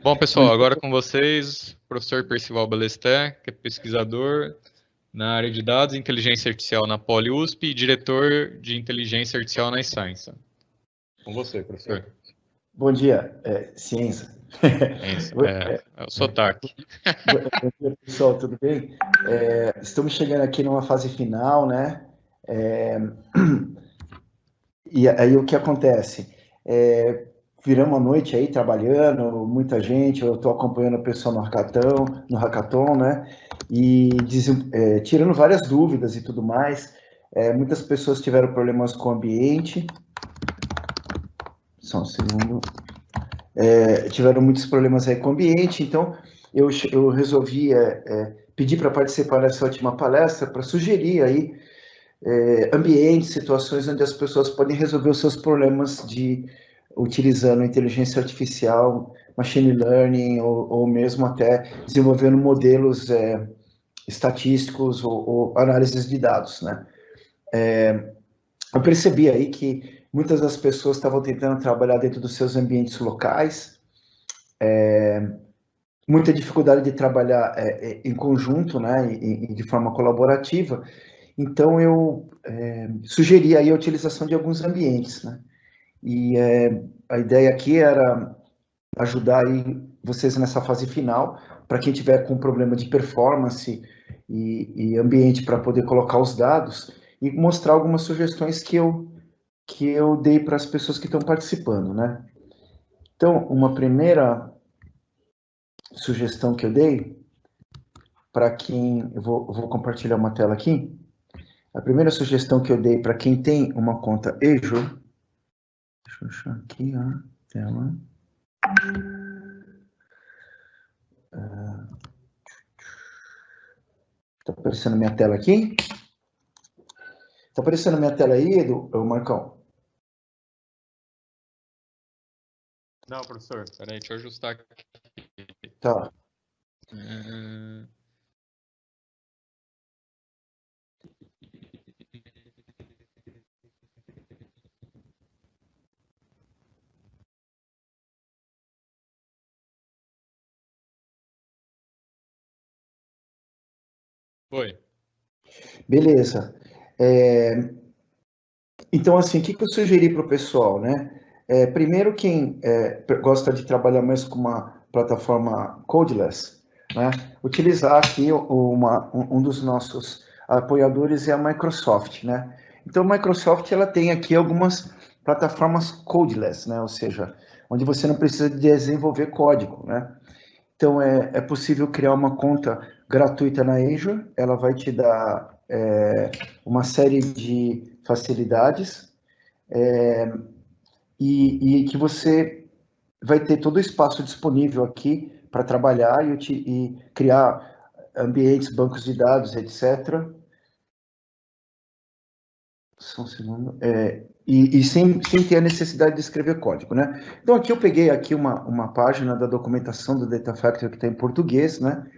Bom, pessoal, agora com vocês, professor Percival Balesté, que é pesquisador na área de dados e inteligência artificial na Poli-USP e diretor de inteligência artificial na iScience. Com você, professor. Bom dia, ciência. É o sotaque. Bom dia, pessoal, tudo bem? Estamos chegando aqui numa fase final, né? E aí o que acontece? Viramos a noite aí trabalhando, muita gente, eu estou acompanhando o pessoal no hackathon, né? E tirando várias dúvidas e tudo mais. Muitas pessoas tiveram problemas com o ambiente. Só um segundo. Tiveram muitos problemas aí com o ambiente, então eu resolvi pedir para participar dessa última palestra para sugerir aí ambientes, situações onde as pessoas podem resolver os seus problemas utilizando inteligência artificial, machine learning ou mesmo até desenvolvendo modelos estatísticos ou análises de dados, né? Eu percebi aí que muitas das pessoas estavam tentando trabalhar dentro dos seus ambientes locais, muita dificuldade de trabalhar em conjunto, né, e de forma colaborativa. Então, eu sugeri aí a utilização de alguns ambientes, né? E a ideia aqui era ajudar aí vocês nessa fase final, para quem tiver com problema de performance e ambiente para poder colocar os dados, e mostrar algumas sugestões que eu dei para as pessoas que estão participando, né? Então, uma primeira sugestão que eu dei para quem... Eu vou compartilhar uma tela aqui. A primeira sugestão que eu dei para quem tem uma conta Azure... Deixa eu achar aqui a tela. Está aparecendo minha tela aqui? Está aparecendo minha tela aí, Marcão? Não, professor, peraí, deixa eu ajustar aqui. Tá. Oi. Beleza. Então, assim, o que eu sugeri para o pessoal, né? Primeiro, quem gosta de trabalhar mais com uma plataforma codeless, né? Utilizar aqui um dos nossos apoiadores é a Microsoft, né? Então, a Microsoft, ela tem aqui algumas plataformas codeless, né? Ou seja, onde você não precisa desenvolver código, né? Então, é possível criar uma conta gratuita na Azure, ela vai te dar uma série de facilidades e que você vai ter todo o espaço disponível aqui para trabalhar e criar ambientes, bancos de dados, etc. Só um segundo. E sem ter a necessidade de escrever código, né? Então, aqui eu peguei aqui uma página da documentação do Data Factory que está em português, né?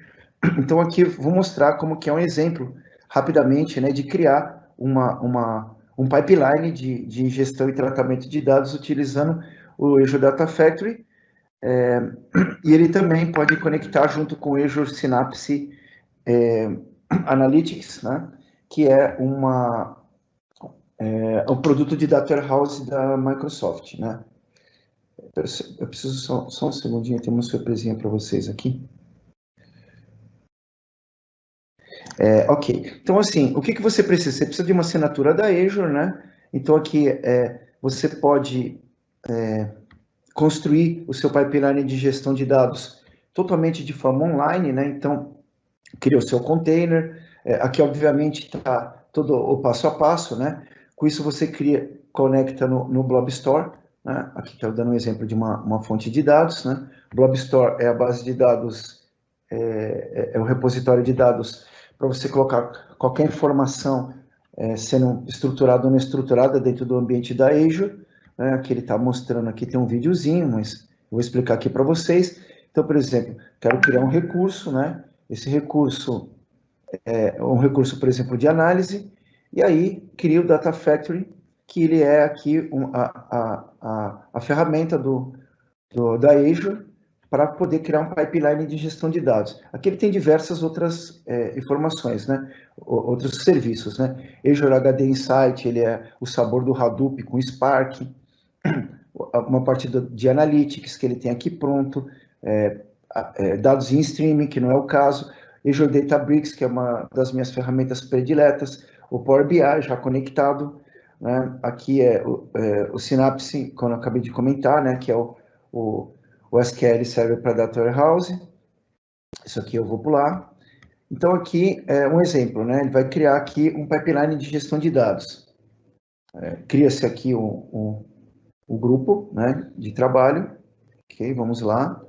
Então, aqui vou mostrar como que é um exemplo, rapidamente, né, de criar um pipeline de gestão e tratamento de dados utilizando o Azure Data Factory, e ele também pode conectar junto com o Azure Synapse Analytics, né, que é um produto de Data Warehouse da Microsoft, né. Eu preciso só um segundinho, tem uma surpresinha para vocês aqui. Ok, então assim, o que você precisa? Você precisa de uma assinatura da Azure, né? Então aqui você pode construir o seu pipeline de gestão de dados totalmente de forma online, né? Então, cria o seu container, aqui obviamente está todo o passo a passo, né? Com isso você conecta no Blob Store, né? Aqui estou dando um exemplo de uma fonte de dados, né? Blob Store é a base de dados, é o repositório de dados para você colocar qualquer informação sendo estruturada ou não estruturada dentro do ambiente da Azure, né? Aqui ele está mostrando, aqui tem um videozinho, mas eu vou explicar aqui para vocês. Então, por exemplo, quero criar um recurso, né? Esse recurso um recurso, por exemplo, de análise, e aí cria o Data Factory, que ele é aqui a ferramenta da Azure para poder criar um pipeline de gestão de dados. Aqui ele tem diversas outras informações, né? Outros serviços, né? Azure HD Insight, ele é o sabor do Hadoop com Spark, uma parte de Analytics que ele tem aqui pronto, dados em streaming, que não é o caso, Azure Databricks, que é uma das minhas ferramentas prediletas, o Power BI já conectado, né? Aqui o Synapse, como eu acabei de comentar, né? Que é o SQL Server para Data Warehouse. Isso aqui eu vou pular. Então, aqui é um exemplo, né? Ele vai criar aqui um pipeline de gestão de dados. Cria-se aqui o grupo, né, de trabalho. Ok, vamos lá.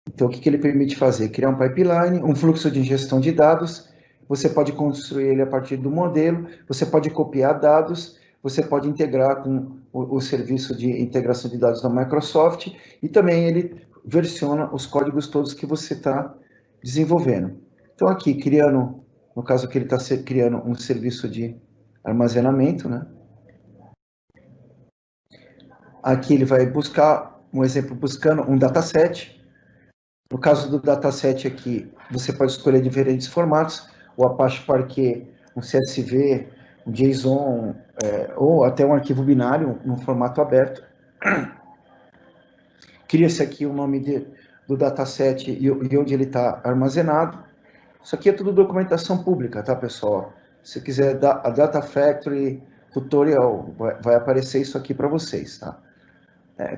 Então, o que ele permite fazer? Criar um pipeline, um fluxo de gestão de dados. Você pode construir ele a partir do modelo, você pode copiar dados, você pode integrar com o serviço de integração de dados da Microsoft e também ele versiona os códigos todos que você está desenvolvendo. Então, aqui, criando, no caso aqui, ele está criando um serviço de armazenamento, né? Aqui ele vai buscar, um exemplo, buscando um dataset. No caso do dataset aqui, você pode escolher diferentes formatos, o Apache Parquet, um CSV, um JSON, ou até um arquivo binário, num formato aberto. Cria-se aqui o nome do dataset e onde ele está armazenado. Isso aqui é tudo documentação pública, tá, pessoal? Se quiser, a Data Factory Tutorial, vai aparecer isso aqui para vocês, tá?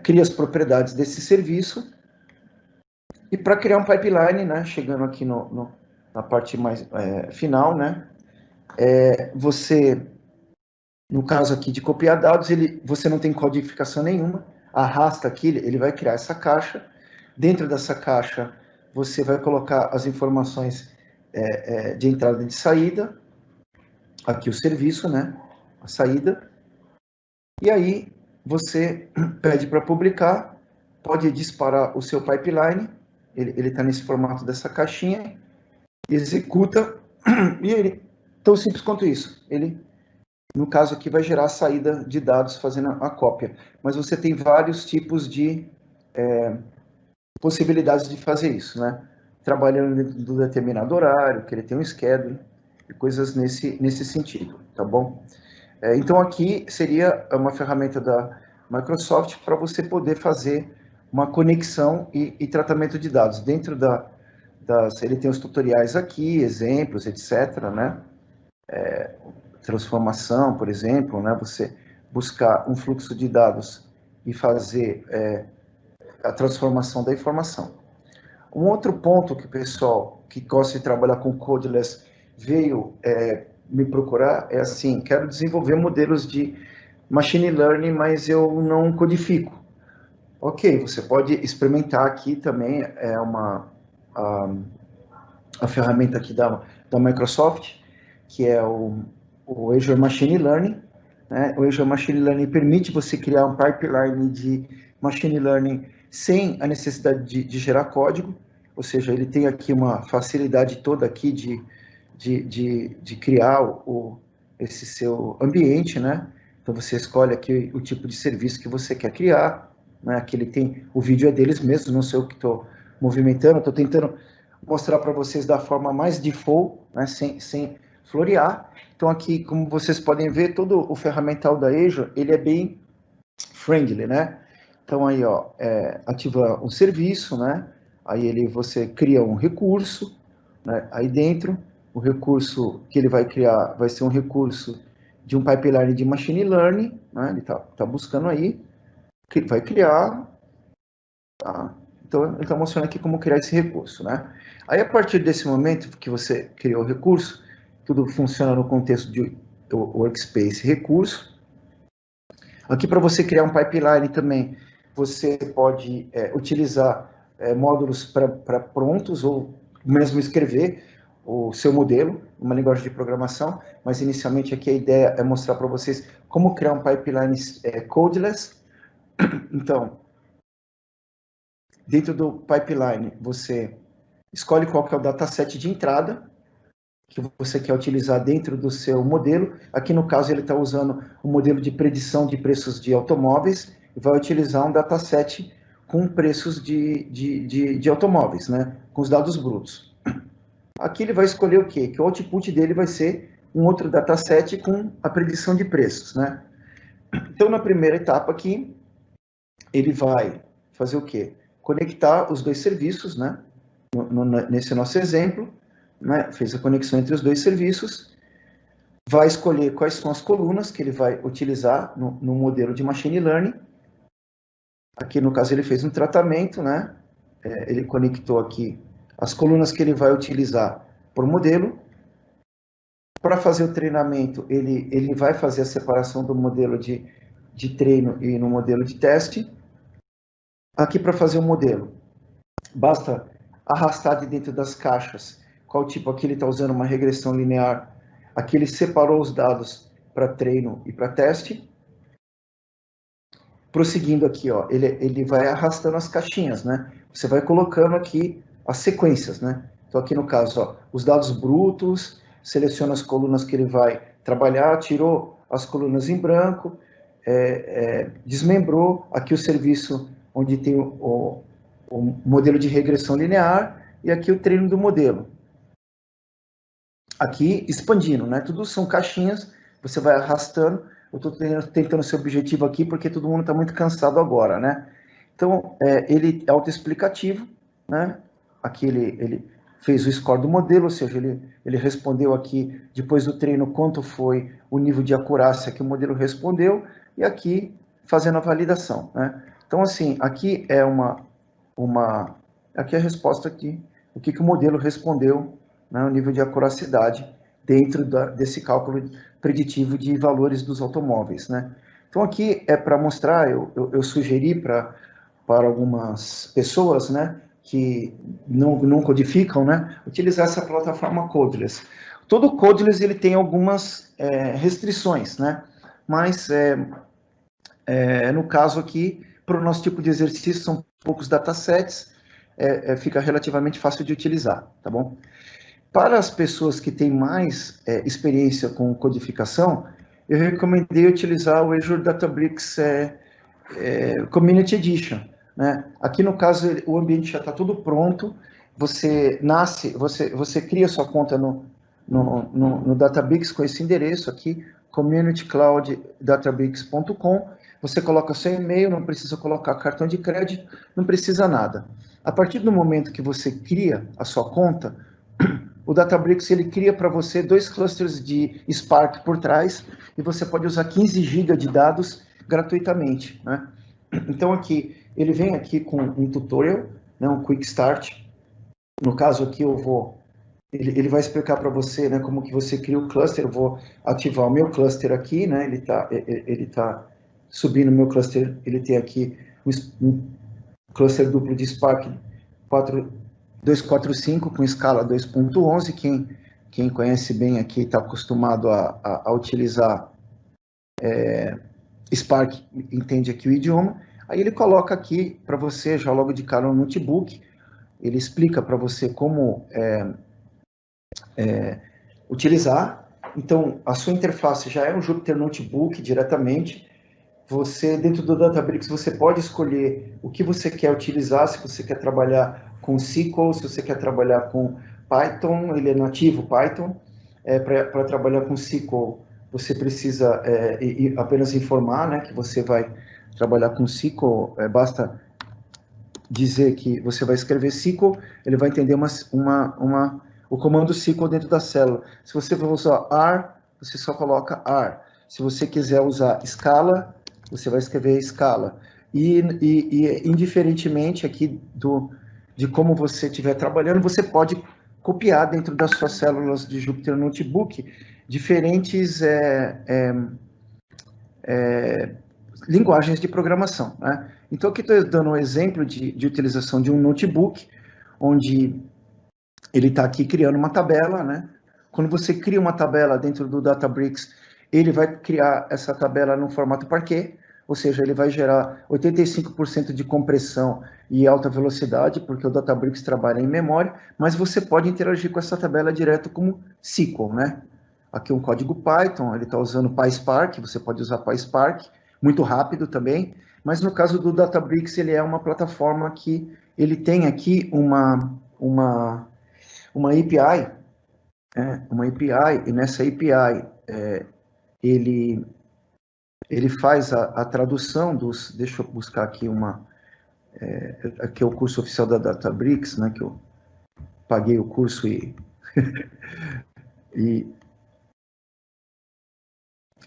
Cria as propriedades desse serviço. E para criar um pipeline, né, chegando aqui na parte mais final, né, você, no caso aqui de copiar dados, você não tem codificação nenhuma, arrasta aqui, ele vai criar essa caixa. Dentro dessa caixa, você vai colocar as informações de entrada e de saída, aqui o serviço, né, a saída, e aí você pede para publicar, pode disparar o seu pipeline, ele está nesse formato dessa caixinha, executa, e ele, tão simples quanto isso, ele, no caso aqui, vai gerar a saída de dados fazendo a cópia, mas você tem vários tipos de possibilidades de fazer isso, né? Trabalhando dentro do determinado horário, que ele tem um schedule, e coisas nesse sentido, tá bom? Então aqui seria uma ferramenta da Microsoft para você poder fazer uma conexão e tratamento de dados. Dentro ele tem os tutoriais aqui, exemplos, etc., né? Transformação, por exemplo, né? Você buscar um fluxo de dados e fazer a transformação da informação. Um outro ponto que o pessoal que gosta de trabalhar com codeless veio me procurar é assim, quero desenvolver modelos de machine learning, mas eu não codifico. Ok, você pode experimentar aqui também, a ferramenta aqui da Microsoft, que é o Azure Machine Learning, né? O Azure Machine Learning permite você criar um pipeline de Machine Learning sem a necessidade de gerar código, ou seja, ele tem aqui uma facilidade toda aqui de criar esse seu ambiente, né? Então você escolhe aqui o tipo de serviço que você quer criar, né? Aqui ele tem, o vídeo é deles mesmos, não sei o que estou movimentando, estou tentando mostrar para vocês da forma mais default, né? Sem florear. Então aqui, como vocês podem ver, todo o ferramental da Azure, ele é bem friendly, né? Então aí, ó, ativa um serviço, né? Aí você cria um recurso, né? Aí dentro, o recurso que ele vai criar vai ser um recurso de um pipeline de machine learning, né? Ele tá buscando aí, que vai criar, tá? Então ele está mostrando aqui como criar esse recurso, né? Aí a partir desse momento que você criou o recurso, tudo funciona no contexto de workspace recurso. Aqui para você criar um pipeline também, você pode utilizar módulos para prontos ou mesmo escrever o seu modelo, uma linguagem de programação, mas inicialmente aqui a ideia é mostrar para vocês como criar um pipeline codeless. Então, dentro do pipeline, você escolhe qual que é o dataset de entrada que você quer utilizar dentro do seu modelo. Aqui no caso ele está usando um modelo de predição de preços de automóveis e vai utilizar um dataset com preços de automóveis, né? Com os dados brutos. Aqui ele vai escolher o quê? Que o output dele vai ser um outro dataset com a predição de preços, né? Então, na primeira etapa aqui, ele vai fazer o quê? Conectar os dois serviços, né? Nesse nosso exemplo, né? Fez a conexão entre os dois serviços, vai escolher quais são as colunas que ele vai utilizar no modelo de machine learning. Aqui, no caso, ele fez um tratamento, né? Ele conectou aqui as colunas que ele vai utilizar por modelo. Para fazer o treinamento, ele vai fazer a separação do modelo de treino e no modelo de teste. Aqui, para fazer o modelo, basta arrastar de dentro das caixas qual tipo. Aqui ele está usando uma regressão linear. Aqui ele separou os dados para treino e para teste. Prosseguindo aqui, ó, ele vai arrastando as caixinhas, né? Você vai colocando aqui as sequências, né? Então, aqui no caso, ó, os dados brutos, seleciona as colunas que ele vai trabalhar, tirou as colunas em branco, desmembrou aqui o serviço onde tem o modelo de regressão linear e aqui o treino do modelo. Aqui, expandindo, né? Tudo são caixinhas, você vai arrastando. Eu estou tentando ser objetivo aqui, porque todo mundo está muito cansado agora, né? Então, ele é autoexplicativo, né? Aqui ele fez o score do modelo, ou seja, ele respondeu aqui, depois do treino, quanto foi o nível de acurácia que o modelo respondeu, e aqui, fazendo a validação, né? Então, assim, aqui é aqui é a resposta aqui, o que o modelo respondeu, né, o nível de acuracidade dentro desse cálculo preditivo de valores dos automóveis, né? Então, aqui é para mostrar, eu sugeri para algumas pessoas, né, que não codificam, né, utilizar essa plataforma Codeless. Todo Codeless ele tem algumas restrições, né? Mas, no caso aqui, para o nosso tipo de exercício, são poucos datasets, fica relativamente fácil de utilizar, tá bom? Para as pessoas que têm mais experiência com codificação, eu recomendei utilizar o Azure Databricks Community Edition, né? Aqui no caso o ambiente já está tudo pronto, você cria sua conta no Databricks com esse endereço aqui, communityclouddatabricks.com. Você coloca seu e-mail, não precisa colocar cartão de crédito, não precisa nada. A partir do momento que você cria a sua conta, o Databricks ele cria para você 2 clusters de Spark por trás e você pode usar 15 GB de dados gratuitamente, né? Então aqui, ele vem aqui com um tutorial, né, um quick start. No caso aqui ele vai explicar para você, né, como que você cria o cluster. Eu vou ativar o meu cluster aqui, né? Ele tá subindo o meu cluster, ele tem aqui um cluster duplo de Spark 245 com escala 2.11. Quem conhece bem aqui está acostumado a utilizar Spark, entende aqui o idioma. Aí ele coloca aqui para você, já logo de cara no notebook, ele explica para você como utilizar. Então, a sua interface já é um Jupyter Notebook diretamente. Você, dentro do Databricks, você pode escolher o que você quer utilizar, se você quer trabalhar com SQL, se você quer trabalhar com Python, ele é nativo Python. Para trabalhar com SQL, você precisa apenas informar, né, que você vai trabalhar com SQL, basta dizer que você vai escrever SQL, ele vai entender o comando SQL dentro da célula. Se você for usar R, você só coloca R. Se você quiser usar Scala, você vai escrever Scala. E indiferentemente aqui de como você estiver trabalhando, você pode copiar dentro das suas células de Jupyter Notebook diferentes linguagens de programação, né? Então, aqui estou dando um exemplo de utilização de um notebook, onde ele está aqui criando uma tabela, né? Quando você cria uma tabela dentro do Databricks, ele vai criar essa tabela no formato Parquet, ou seja, ele vai gerar 85% de compressão e alta velocidade, porque o Databricks trabalha em memória, mas você pode interagir com essa tabela direto como SQL, né? Aqui um código Python, ele está usando PySpark, você pode usar PySpark, muito rápido também. Mas no caso do Databricks, ele é uma plataforma que ele tem aqui uma API, e nessa API ele faz a tradução dos... Deixa eu buscar aqui aqui é o curso oficial da Databricks, né, que eu paguei o curso e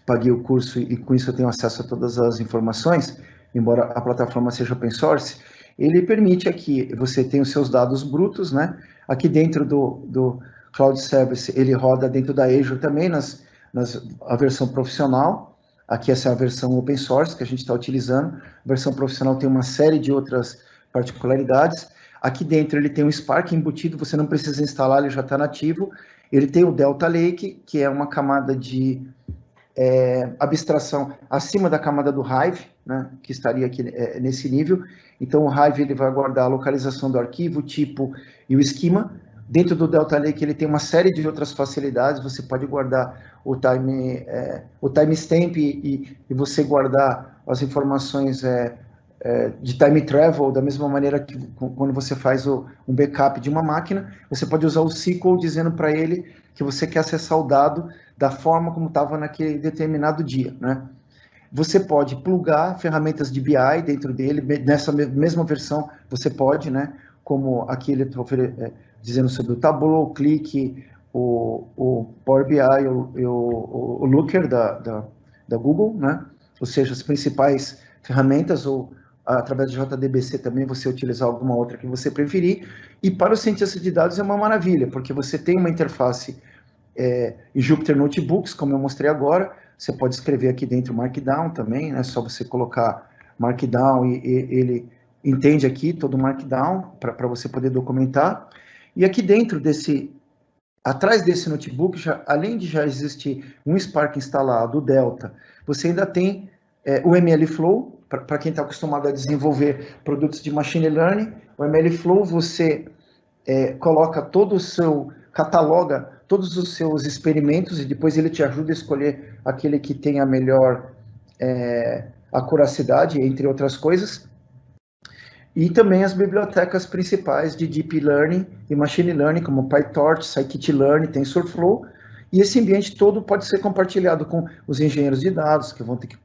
paguei o curso e com isso eu tenho acesso a todas as informações, embora a plataforma seja open source. Ele permite aqui, você tem os seus dados brutos, né? Aqui dentro do Cloud Service, ele roda dentro da Azure também, a versão profissional. Aqui essa é a versão open source que a gente está utilizando. A versão profissional tem uma série de outras particularidades. Aqui dentro ele tem um Spark embutido, você não precisa instalar, ele já está nativo. Ele tem o Delta Lake, que é uma camada de abstração acima da camada do Hive, né, que estaria aqui nesse nível. Então, o Hive ele vai guardar a localização do arquivo, o tipo e o esquema. Dentro do Delta Lake, ele tem uma série de outras facilidades. Você pode guardar o timestamp e você guardar as informações de time travel, da mesma maneira que quando você faz um backup de uma máquina, você pode usar o SQL dizendo para ele que você quer acessar o dado da forma como estava naquele determinado dia, né? Você pode plugar ferramentas de BI dentro dele, nessa mesma versão você pode, né? Como aqui ele está dizendo sobre o Tableau, o Click, o Power BI, o Looker da Google, né? Ou seja, as principais ferramentas, ou através de JDBC também você utilizar alguma outra que você preferir. E para o cientista de dados é uma maravilha, porque você tem uma interface em Jupyter Notebooks, como eu mostrei agora. Você pode escrever aqui dentro Markdown também, né? Só você colocar Markdown e ele entende aqui todo o Markdown para você poder documentar. E aqui dentro atrás desse notebook, além de já existir um Spark instalado, o Delta, você ainda tem o MLflow, para quem está acostumado a desenvolver produtos de Machine Learning. O MLflow você coloca cataloga todos os seus experimentos e depois ele te ajuda a escolher aquele que tem a melhor acuracidade, entre outras coisas. E também as bibliotecas principais de Deep Learning e Machine Learning, como PyTorch, Scikit-learn, TensorFlow. E esse ambiente todo pode ser compartilhado com os engenheiros de dados, que vão ter que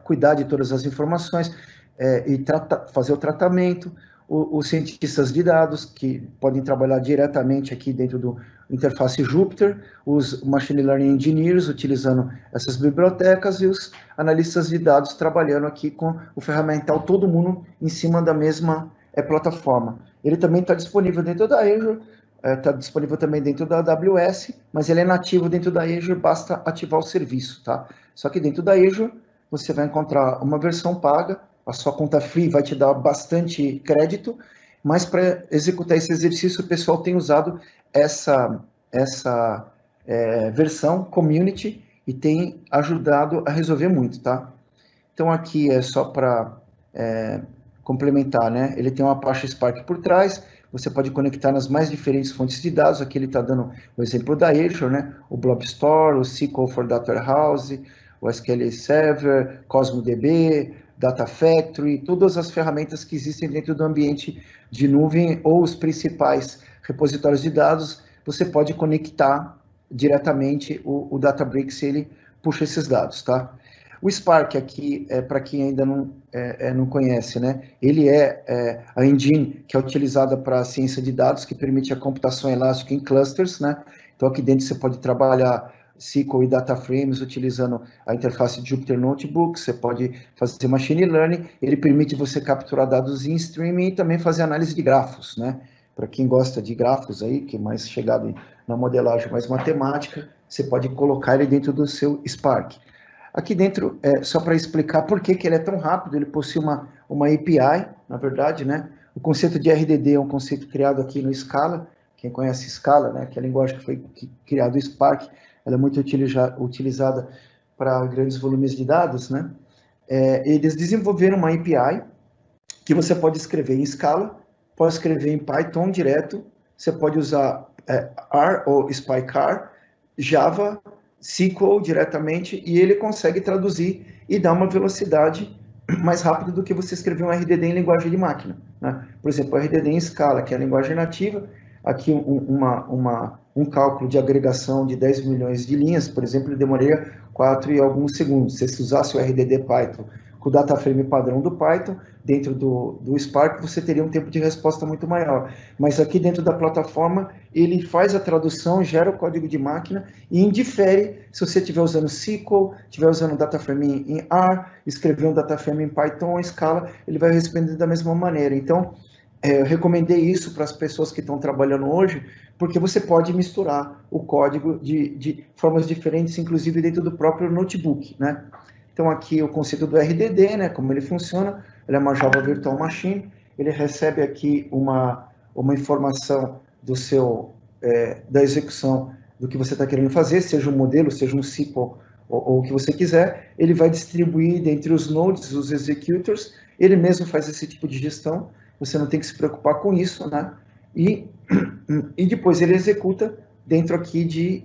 cuidar de todas as informações e fazer o tratamento. Os cientistas de dados, que podem trabalhar diretamente aqui dentro do interface Jupyter, os Machine Learning Engineers, utilizando essas bibliotecas, e os analistas de dados trabalhando aqui com o ferramental, todo mundo em cima da mesma plataforma. Ele também está disponível dentro da Azure, está disponível também dentro da AWS, mas ele é nativo dentro da Azure, basta ativar o serviço, tá? Só que dentro da Azure, você vai encontrar uma versão paga, a sua conta free vai te dar bastante crédito, mas para executar esse exercício, o pessoal tem usado essa versão community e tem ajudado a resolver muito, tá? Então aqui é só para complementar, né? Ele tem uma Apache Spark por trás, você pode conectar nas mais diferentes fontes de dados. Aqui ele está dando o exemplo da Azure, né? O Blob Store, o SQL for Data Warehouse, o SQL Server, CosmoDB, Data Factory, todas as ferramentas que existem dentro do ambiente de nuvem ou os principais repositórios de dados, você pode conectar diretamente o Databricks e ele puxa esses dados, tá? O Spark aqui, para quem ainda não conhece, né? Ele é a engine que é utilizada para a ciência de dados, que permite a computação elástica em clusters, né? Então aqui dentro você pode trabalhar SQL e Data Frames utilizando a interface de Jupyter Notebook. Você pode fazer Machine Learning, ele permite você capturar dados em streaming e também fazer análise de grafos, né? Para quem gosta de grafos aí, que é mais chegado na modelagem mais matemática, você pode colocar ele dentro do seu Spark. Aqui dentro, só para explicar por que ele é tão rápido, ele possui uma API, na verdade, né? O conceito de RDD é um conceito criado aqui no Scala. Quem conhece Scala, né? Que é a linguagem que foi criada, o Spark, ela é muito utilizada para grandes volumes de dados, né? Eles desenvolveram uma API que você pode escrever em Scala, pode escrever em Python direto, você pode usar R ou SpyCar, Java, SQL diretamente, e ele consegue traduzir e dar uma velocidade mais rápido do que você escrever um RDD em linguagem de máquina, né? Por exemplo, o RDD em Scala, que é a linguagem nativa, aqui um cálculo de agregação de 10 milhões de linhas, por exemplo, ele demoraria 4 e alguns segundos. Se você usasse o RDD Python com o dataframe padrão do Python, dentro do Spark, você teria um tempo de resposta muito maior. Mas aqui dentro da plataforma, ele faz a tradução, gera o código de máquina e indifere se você estiver usando SQL, estiver usando dataframe em R, escrever um dataframe em Python ou Scala, ele vai responder da mesma maneira. Então, eu recomendei isso para as pessoas que estão trabalhando hoje, porque você pode misturar o código de formas diferentes, inclusive dentro do próprio notebook, né? Então, aqui o conceito do RDD, né, como ele funciona, ele é uma Java Virtual Machine, ele recebe aqui uma informação do seu, da execução do que você está querendo fazer, seja um modelo, seja um SQL, ou o que você quiser, ele vai distribuir dentre os nodes, os executors, ele mesmo faz esse tipo de gestão, você não tem que se preocupar com isso, né? E depois ele executa dentro aqui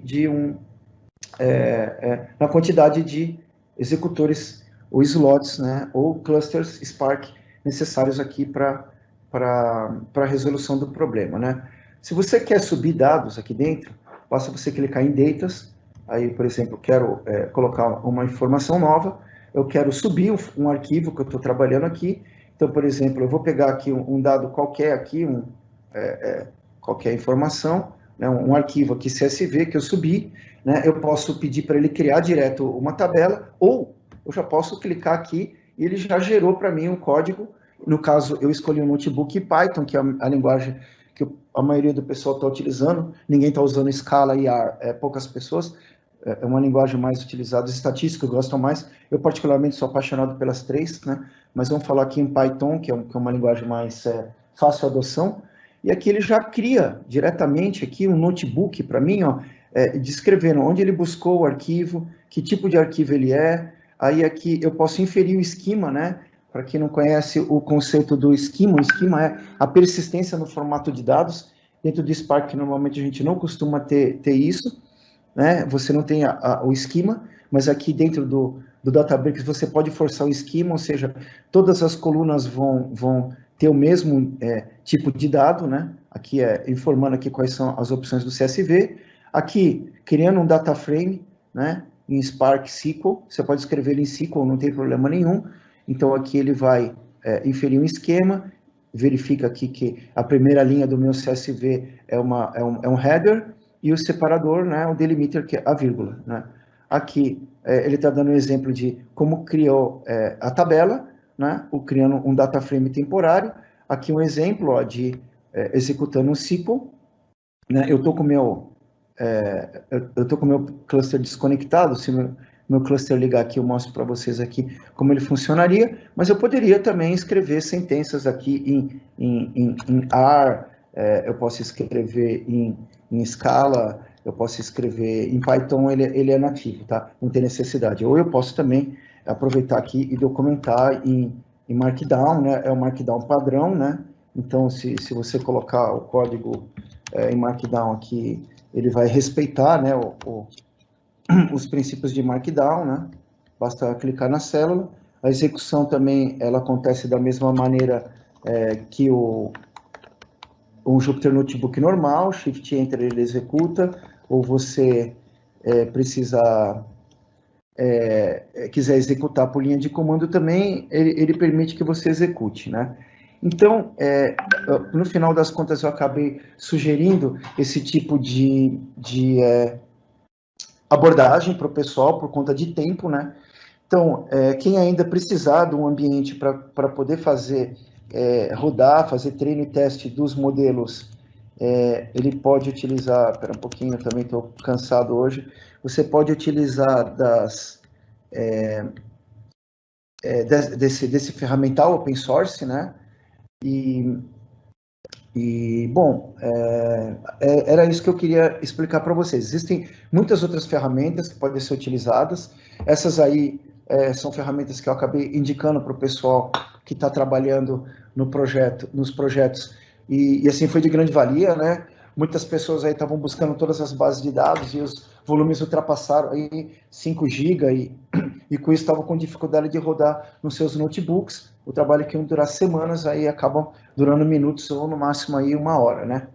na quantidade de executores ou slots, né, ou clusters Spark necessários aqui para a resolução do problema, né? Se você quer subir dados aqui dentro, basta você clicar em Datas, aí, por exemplo, quero colocar uma informação nova, eu quero subir um arquivo que eu estou trabalhando aqui, então, por exemplo, eu vou pegar aqui um dado qualquer aqui, qualquer informação, né, um arquivo aqui CSV que eu subi, né, eu posso pedir para ele criar direto uma tabela, ou eu já posso clicar aqui e ele já gerou para mim um código. No caso, eu escolhi um notebook Python, que é a linguagem que a maioria do pessoal está utilizando, ninguém está usando Scala e R, poucas pessoas, é uma linguagem mais utilizada, os estatísticos gostam mais, eu particularmente sou apaixonado pelas três, né, mas vamos falar aqui em Python, que é uma linguagem mais fácil de adoção, e aqui ele já cria diretamente aqui um notebook para mim, ó, descrevendo onde ele buscou o arquivo, que tipo de arquivo ele é, aí aqui eu posso inferir o esquema, né? Para quem não conhece o conceito do esquema, o esquema é a persistência no formato de dados. Dentro do Spark, normalmente a gente não costuma ter isso, né? Você não tem o esquema, mas aqui dentro do Databricks você pode forçar o esquema, ou seja, todas as colunas vão ter o mesmo tipo de dado, né? Aqui informando aqui quais são as opções do CSV. Aqui, criando um data frame, né? Em Spark SQL, você pode escrever em SQL, não tem problema nenhum. Então, aqui ele vai inferir um esquema, verifica aqui que a primeira linha do meu CSV é um header, e o separador, né? O delimiter, que é a vírgula, né? Aqui, ele está dando um exemplo de como criou a tabela, né, criando um data frame temporário. Aqui um exemplo ó, de executando um SQL, né, eu estou com o meu cluster desconectado, se meu cluster ligar aqui, eu mostro para vocês aqui como ele funcionaria, mas eu poderia também escrever sentenças aqui em R, eu posso escrever em Scala, eu posso escrever em Python, ele é nativo, tá? Não tem necessidade. Ou eu posso também aproveitar aqui e documentar em Markdown, né? É o Markdown padrão, né? Então, se você colocar o código em Markdown aqui, ele vai respeitar, né, os princípios de Markdown, né? Basta clicar na célula. A execução também, ela acontece da mesma maneira que um Jupyter Notebook normal, Shift Enter ele executa, ou você quiser executar por linha de comando também, ele permite que você execute, né? Então, no final das contas, eu acabei sugerindo esse tipo de abordagem para o pessoal, por conta de tempo, né? Então, quem ainda precisar de um ambiente para poder fazer, rodar, fazer treino e teste dos modelos, ele pode utilizar, espera um pouquinho, eu também estou cansado hoje, você pode utilizar desse ferramental open source, né? Bom, era isso que eu queria explicar para vocês. Existem muitas outras ferramentas que podem ser utilizadas. Essas aí são ferramentas que eu acabei indicando para o pessoal que está trabalhando nos projetos, e assim foi de grande valia, né? muitas pessoas aí estavam buscando todas as bases de dados e os volumes ultrapassaram aí 5 GB e com isso estavam com dificuldade de rodar nos seus notebooks. O trabalho que ia durar semanas aí acaba durando minutos ou no máximo aí 1 hora, né?